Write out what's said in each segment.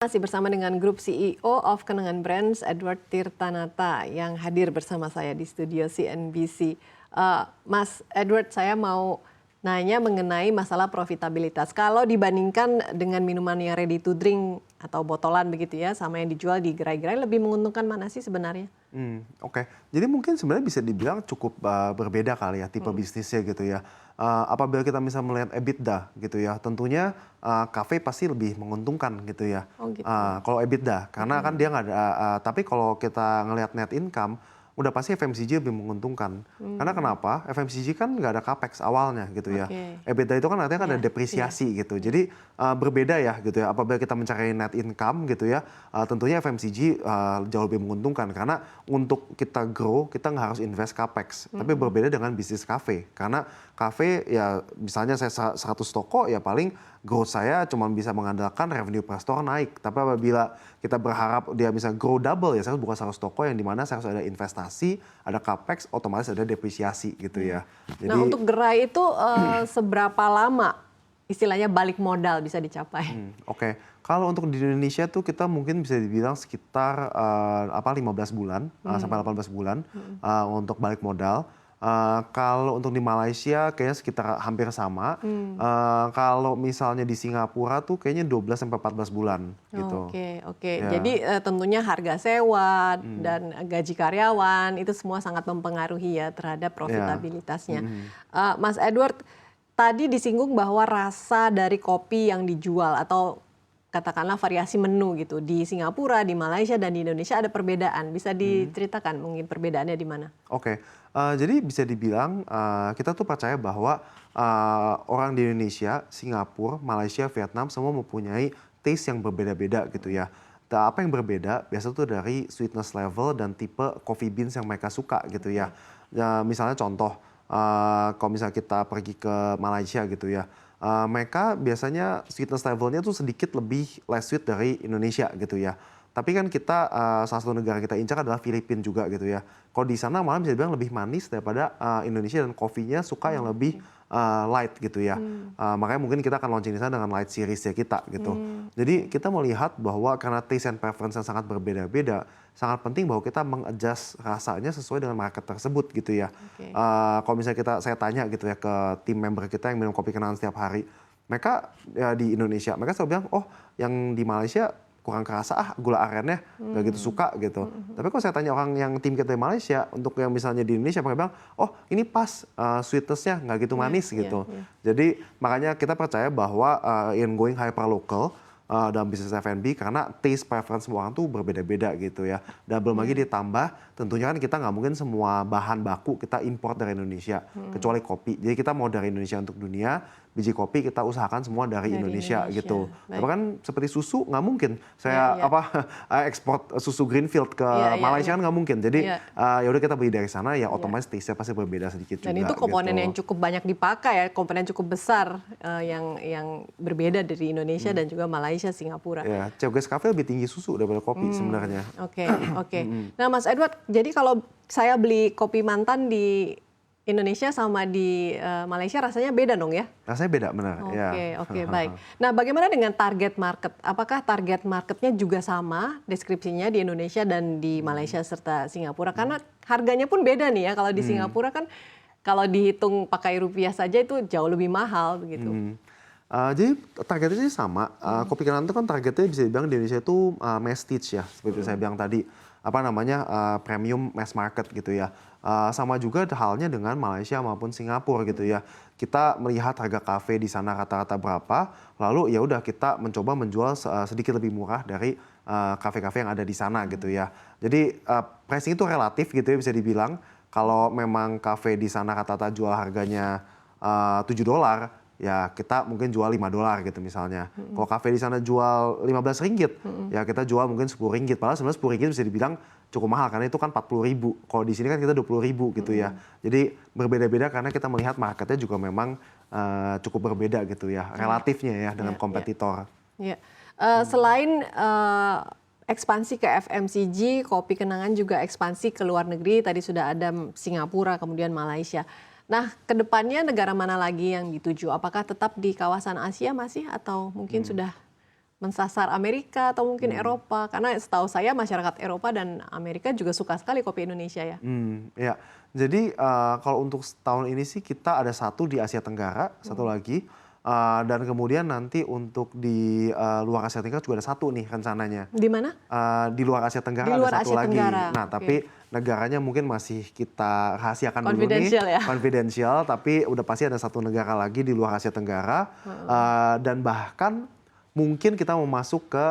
Masih bersama dengan Grup CEO of Kenangan Brands, Edward Tirtanata, yang hadir bersama saya di studio CNBC. Mas Edward, saya mau nanya mengenai masalah profitabilitas. Kalau dibandingkan dengan minuman yang ready to drink atau botolan begitu ya, sama yang dijual di gerai-gerai, lebih menguntungkan mana sih sebenarnya? Oke. Jadi mungkin sebenarnya bisa dibilang cukup berbeda kali ya tipe bisnisnya gitu ya. Apabila kita bisa melihat EBITDA gitu ya, tentunya kafe pasti lebih menguntungkan gitu ya. Oh gitu. Kalau EBITDA, karena kan dia nggak ada. Tapi kalau kita ngelihat net income, udah pasti FMCG lebih menguntungkan. Karena kenapa? FMCG kan nggak ada capex awalnya gitu ya. Oke. EBITDA itu kan artinya kan Ya, ada depresiasi gitu. Jadi berbeda ya gitu ya. Apabila kita mencari net income gitu ya, tentunya FMCG jauh lebih menguntungkan karena untuk kita grow kita nggak harus invest capex. Tapi berbeda dengan bisnis kafe. Karena kafe ya misalnya saya 100 toko ya paling growth saya cuma bisa mengandalkan revenue per store naik. Tapi apabila kita berharap dia bisa grow double ya saya harus buka 100 toko yang dimana saya harus ada investasi, ada capex, otomatis ada depresiasi gitu ya. Nah, Jadi untuk gerai itu seberapa lama istilahnya balik modal bisa dicapai? Oke. Kalau untuk di Indonesia tuh kita mungkin bisa dibilang sekitar 15 bulan sampai 18 bulan untuk balik modal. Kalau untuk di Malaysia kayaknya sekitar hampir sama. Kalau misalnya di Singapura tuh kayaknya 12 sampai 14 bulan gitu. Oke, oke. Ya. Jadi tentunya harga sewa dan gaji karyawan itu semua sangat mempengaruhi ya terhadap Ya. profitabilitasnya. Mas Edward, tadi disinggung bahwa rasa dari kopi yang dijual atau katakanlah variasi menu gitu di Singapura, di Malaysia dan di Indonesia ada perbedaan. Bisa diceritakan mungkin perbedaannya di mana? Oke, jadi bisa dibilang kita tuh percaya bahwa orang di Indonesia, Singapura, Malaysia, Vietnam semua mempunyai taste yang berbeda-beda gitu ya. Apa yang berbeda biasa tuh dari sweetness level dan tipe coffee beans yang mereka suka gitu ya. Ya misalnya contoh, kalau misalnya kita pergi ke Malaysia gitu ya, mereka biasanya sweetness levelnya tuh sedikit lebih less sweet dari Indonesia gitu ya. Tapi kan kita salah satu negara kita incar adalah Filipina juga gitu ya. Kalau di sana malah bisa dibilang lebih manis daripada Indonesia dan kopinya suka yang lebih light gitu ya. Makanya mungkin kita akan launching di sana dengan light series ya kita gitu. Jadi kita melihat bahwa karena taste and preference yang sangat berbeda-beda, sangat penting bahwa kita mengadjust rasanya sesuai dengan market tersebut gitu ya. Oke. Kalau misalnya saya tanya gitu ya ke tim member kita yang minum kopi kenangan setiap hari, mereka ya di Indonesia, mereka selalu bilang, oh yang di Malaysia kurang kerasa gula arennya nggak gitu suka gitu. Tapi kalau saya tanya orang yang tim kita di Malaysia, untuk yang misalnya di Indonesia mereka bilang, oh ini pas sweetness-nya nggak gitu manis Iya, gitu. iya. Jadi makanya kita percaya bahwa in going hyper local dalam bisnis F&B karena taste preference semua orang tuh berbeda-beda gitu ya. Dan belum lagi ditambah tentunya kan kita nggak mungkin semua bahan baku kita import dari Indonesia kecuali kopi. Jadi kita mau dari Indonesia untuk dunia, biji kopi kita usahakan semua dari Indonesia gitu. Baik. Tapi kan seperti susu nggak mungkin Iya, saya iya. ekspor susu Greenfield ke Iya, iya, Malaysia iya. kan nggak mungkin. Jadi Iya. ya udah kita beli dari sana ya otomatis taste-nya pasti berbeda sedikit Dan juga itu komponen gitu. yang cukup banyak dipakai ya, komponen cukup besar yang berbeda dari Indonesia dan juga Malaysia, Singapura. Ya, Ceoges Cafe lebih tinggi susu daripada kopi sebenarnya. Oke, oke. Nah, Mas Edward, jadi kalau saya beli kopi Mantan di Indonesia sama di Malaysia rasanya beda dong ya? Rasanya beda benar ya. Oke, oke, baik. Nah, bagaimana dengan target market? Apakah target marketnya juga sama deskripsinya di Indonesia dan di Malaysia serta Singapura? Karena harganya pun beda nih ya. Kalau di Singapura kan kalau dihitung pakai rupiah saja itu jauh lebih mahal begitu. Jadi targetnya sih sama. Kopi kenangan itu kan targetnya bisa dibilang di Indonesia itu masstige ya, seperti saya bilang tadi. Apa namanya premium mass market gitu ya. Sama juga halnya dengan Malaysia maupun Singapura gitu ya. Kita melihat harga kafe di sana rata-rata berapa, lalu ya udah kita mencoba menjual sedikit lebih murah dari kafe-kafe yang ada di sana gitu ya. Jadi pricing itu relatif gitu ya bisa dibilang. Kalau memang kafe di sana rata-rata jual harganya $7, ya kita mungkin jual $5 gitu misalnya. Kalau kafe di sana jual Rp15, ya kita jual mungkin Rp10. Padahal sebenarnya Rp10 bisa dibilang cukup mahal karena itu kan 40.000. Kalau di sini kan kita 20.000 gitu ya. Jadi berbeda-beda karena kita melihat marketnya juga memang cukup berbeda gitu ya, relatifnya ya dengan kompetitor. Ya. Selain ekspansi ke FMCG, Kopi Kenangan juga ekspansi ke luar negeri. Tadi sudah ada Singapura, kemudian Malaysia. Nah, kedepannya negara mana lagi yang dituju? Apakah tetap di kawasan Asia masih atau mungkin sudah mensasar Amerika atau mungkin Eropa? Karena setahu saya masyarakat Eropa dan Amerika juga suka sekali kopi Indonesia ya. Ya. Jadi kalau untuk tahun ini sih kita ada satu di Asia Tenggara, satu lagi. Dan kemudian nanti untuk di luar Asia Tenggara juga ada satu nih rencananya. Di mana? Di luar Asia Tenggara Di luar ada satu Asia lagi. Tenggara, Nah, oke. tapi negaranya mungkin masih kita rahasiakan dulu nih. Confidential ya? Confidential, tapi udah pasti ada satu negara lagi di luar Asia Tenggara. Dan bahkan mungkin kita mau masuk ke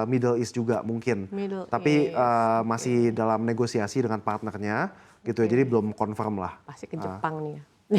Middle East juga mungkin. Middle Tapi East, oke. masih dalam negosiasi dengan partnernya gitu ya. Jadi belum confirm lah. Pasti ke Jepang nih ya. Ke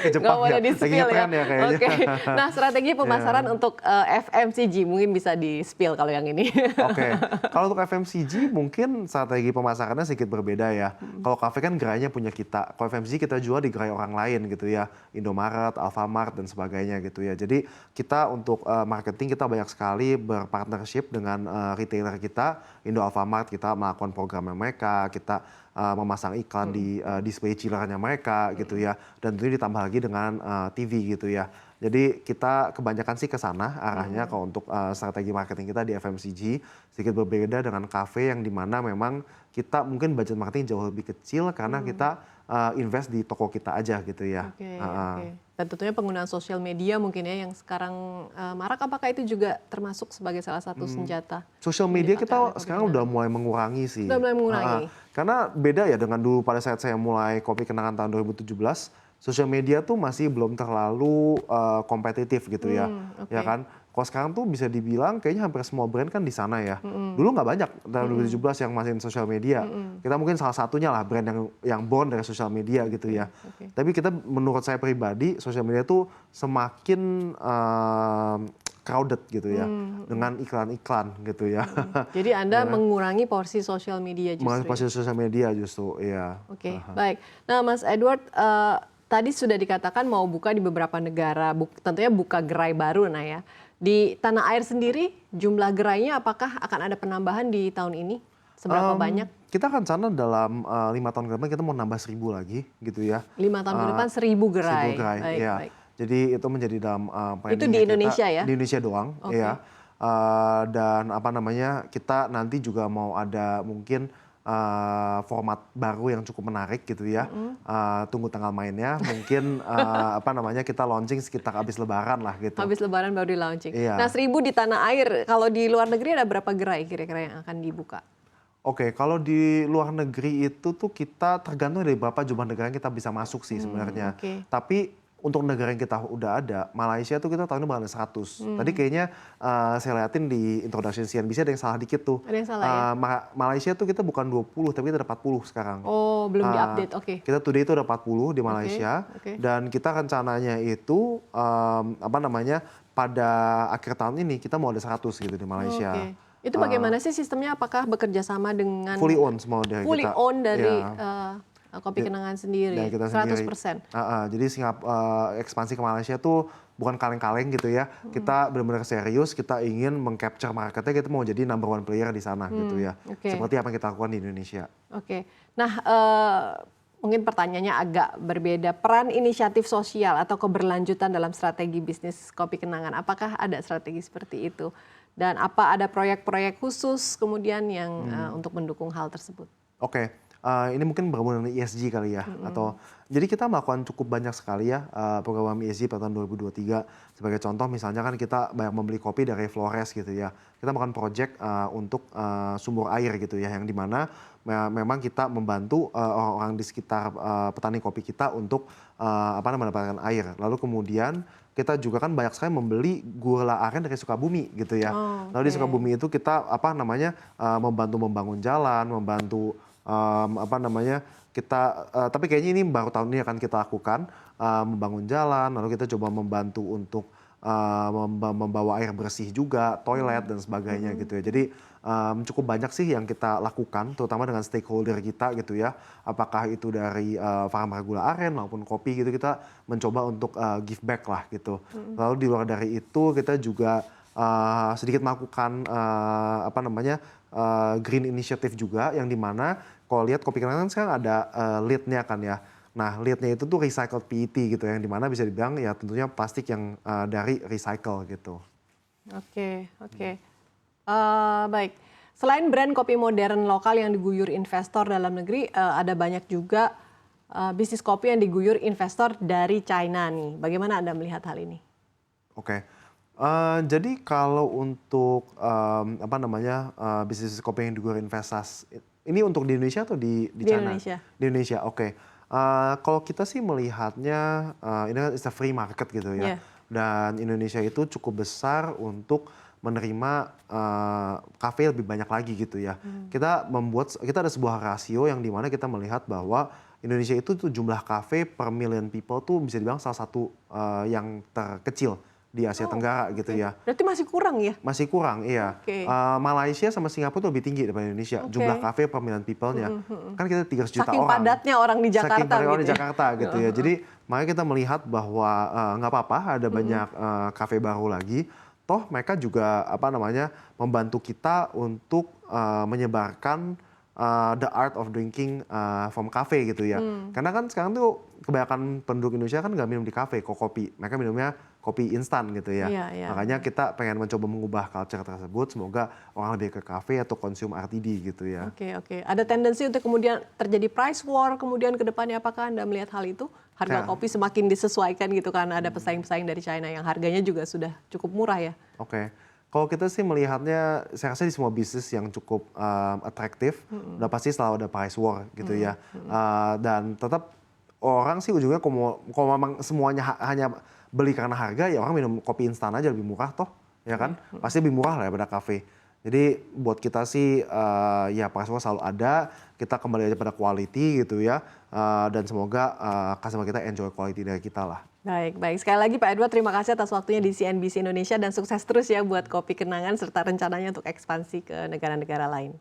Nggak Jepang boleh ya. di Lagi spill ya. ngetren ya kayaknya. Oke. Nah, strategi pemasaran untuk FMCG mungkin bisa di spill kalau yang ini. Oke, kalau untuk FMCG mungkin strategi pemasarannya sedikit berbeda ya. Kalau kafe kan gerainya punya kita, kalau FMCG kita jual di gerai orang lain gitu ya, Indomaret, Alfamart dan sebagainya gitu ya. Jadi kita untuk marketing kita banyak sekali berpartnership dengan retailer kita, Indo Alfamart kita melakukan programnya mereka, kita memasang iklan di display chillernya mereka gitu ya, dan tentunya ditambah lagi dengan TV gitu ya. Jadi kita kebanyakan sih ke sana arahnya kalau untuk strategi marketing kita di FMCG sedikit berbeda dengan kafe yang dimana memang kita mungkin budget marketing jauh lebih kecil karena kita invest di toko kita aja gitu ya. Oke, oke. Dan tentunya penggunaan sosial media mungkin ya yang sekarang marak, apakah itu juga termasuk sebagai salah satu senjata? Sosial media kita Dipakai oleh sekarang kopi udah kenangan? mulai mengurangi sih. Udah mulai mengurangi? Karena beda ya dengan dulu pada saat saya mulai Kopi Kenangan tahun 2017, sosial media tuh masih belum terlalu kompetitif gitu ya. Oke. Ya kan? Kalau sekarang tuh bisa dibilang kayaknya hampir semua brand kan di sana ya. Dulu nggak banyak tahun 2017 yang masukin sosial media. Kita mungkin salah satunya lah brand yang born dari sosial media gitu ya. Oke. Tapi kita menurut saya pribadi sosial media tuh semakin crowded gitu ya dengan iklan-iklan gitu ya. Jadi Anda mengurangi porsi sosial media justru. Mengenai Ya? posisi sosial media justru, iya. Oke, baik. Nah, Mas Edward, tadi sudah dikatakan mau buka di beberapa negara, tentunya buka gerai baru, nah ya. Di tanah air sendiri, jumlah gerainya apakah akan ada penambahan di tahun ini? Seberapa banyak? Kita akan sana dalam 5 tahun ke depan kita mau nambah 1.000 lagi gitu ya. 5 tahun ke depan 1.000 gerai. 1.000 gerai, Baik, ya. baik. Jadi itu menjadi dalam Itu planningnya di Indonesia ya? Di Indonesia doang, Oke. ya. Dan apa namanya, kita nanti juga mau ada mungkin format baru yang cukup menarik gitu ya. Tunggu tanggal mainnya, mungkin apa namanya kita launching sekitar habis Lebaran lah gitu. Habis Lebaran baru di launching. Iya. Nah, 1.000 di tanah air, kalau di luar negeri ada berapa gerai kira-kira yang akan dibuka? Oke, kalau di luar negeri itu tuh kita tergantung dari berapa jumlah negara yang kita bisa masuk sih sebenarnya. Oke. Tapi untuk negara yang kita udah ada, Malaysia tuh kita tahun ini bakal ada 100. Tadi kayaknya saya liatin di introduction CNBC ada yang salah dikit tuh. Ada yang salah ya? Malaysia tuh kita bukan 20, tapi kita ada 40 sekarang. Oh, belum diupdate, oke. Kita today itu ada 40 di Malaysia. oke. Dan kita rencananya itu apa namanya pada akhir tahun ini kita mau ada 100 gitu di Malaysia. Oke. Itu bagaimana sih sistemnya? Apakah bekerja sama dengan Fully owned semua dari fully kita. owned dari Iya. Kopi Kenangan sendiri? Dari kita sendiri. 100%? Jadi ekspansi ke Malaysia tuh bukan kaleng-kaleng gitu ya. Kita benar-benar serius, kita ingin meng-capture marketnya, kita mau jadi number one player di sana gitu ya. oke. Seperti apa yang kita lakukan di Indonesia. Oke. Nah, mungkin pertanyaannya agak berbeda. Peran inisiatif sosial atau keberlanjutan dalam strategi bisnis Kopi Kenangan, apakah ada strategi seperti itu? Dan apa ada proyek-proyek khusus kemudian yang untuk mendukung hal tersebut? Oke, ini mungkin berhubungan dengan ESG kali ya. Jadi kita melakukan cukup banyak sekali ya program ESG pada tahun 2023. Sebagai contoh misalnya kan kita banyak membeli kopi dari Flores gitu ya. Kita melakukan project untuk sumber air gitu ya, yang dimana memang kita membantu orang-orang di sekitar petani kopi kita untuk mendapatkan air. Lalu kemudian kita juga kan banyak sekali membeli gula aren dari Sukabumi gitu ya. Oh, Lalu di oke. Sukabumi itu kita membantu membangun jalan, membantu kita tapi kayaknya ini baru tahun ini akan kita lakukan membangun jalan, lalu kita coba membantu untuk membawa air bersih juga, toilet dan sebagainya gitu ya. Jadi cukup banyak sih yang kita lakukan, terutama dengan stakeholder kita gitu ya. Apakah itu dari farmer gula aren maupun kopi gitu, kita mencoba untuk give back lah gitu. Lalu di luar dari itu kita juga sedikit melakukan green initiative juga, yang dimana kalau lihat Kopi Kenangan sekarang ada lead-nya kan ya. Nah, leadnya itu tuh recycled PET gitu, yang dimana bisa dibilang ya tentunya plastik yang dari recycle gitu. Oke, oke. Baik. Selain brand kopi modern lokal yang diguyur investor dalam negeri, ada banyak juga bisnis kopi yang diguyur investor dari China nih. Bagaimana Anda melihat hal ini? Oke. Jadi kalau untuk apa namanya bisnis kopi yang diguyur investasi ini untuk di Indonesia atau di Di China? Indonesia. Di Indonesia, oke. Kalau kita sih melihatnya ini kan is a free market gitu ya. Iya. Dan Indonesia itu cukup besar untuk menerima kafe lebih banyak lagi gitu ya. Kita ada sebuah rasio yang dimana kita melihat bahwa Indonesia itu tuh jumlah kafe per million people tuh bisa dibilang salah satu yang terkecil di Asia Oh, Tenggara gitu oke. ya. Berarti masih kurang ya? Masih kurang, iya. Oke. Malaysia sama Singapura tuh lebih tinggi daripada Indonesia. Oke. Jumlah kafe per million people-nya. Kan kita 300 juta Saking orang. padatnya orang di Saking Jakarta padatnya orang gitu di ya? Jakarta gitu ya. Jadi makanya kita melihat bahwa nggak apa-apa ada banyak kafe baru lagi. Toh mereka juga apa namanya membantu kita untuk menyebarkan the art of drinking from cafe gitu ya. Karena kan sekarang tuh kebanyakan penduduk Indonesia kan nggak minum di kafe, kok kopi. Mereka minumnya kopi instan gitu ya. Iya, iya. Makanya kita pengen mencoba mengubah culture tersebut. Semoga orang lebih ke kafe atau konsum RTD gitu ya. Oke, oke. Ada tendensi untuk kemudian terjadi price war kemudian ke depannya, apakah Anda melihat hal itu? Harga Ya. kopi semakin disesuaikan gitu karena ada pesaing-pesaing dari China yang harganya juga sudah cukup murah ya? Oke. Kalau kita sih melihatnya, saya rasa di semua bisnis yang cukup atraktif, udah pasti selalu ada price war gitu ya. Dan tetap orang sih ujungnya kalau memang semuanya hanya beli karena harga, ya orang minum kopi instan aja lebih murah toh, ya kan? Pasti lebih murah lah daripada kafe. Jadi buat kita sih ya price war selalu ada, kita kembali aja pada quality gitu ya. Dan semoga customer kita enjoy quality dari kita lah. Baik, baik. Sekali lagi Pak Edward, terima kasih atas waktunya di CNBC Indonesia dan sukses terus ya buat Kopi Kenangan serta rencananya untuk ekspansi ke negara-negara lain.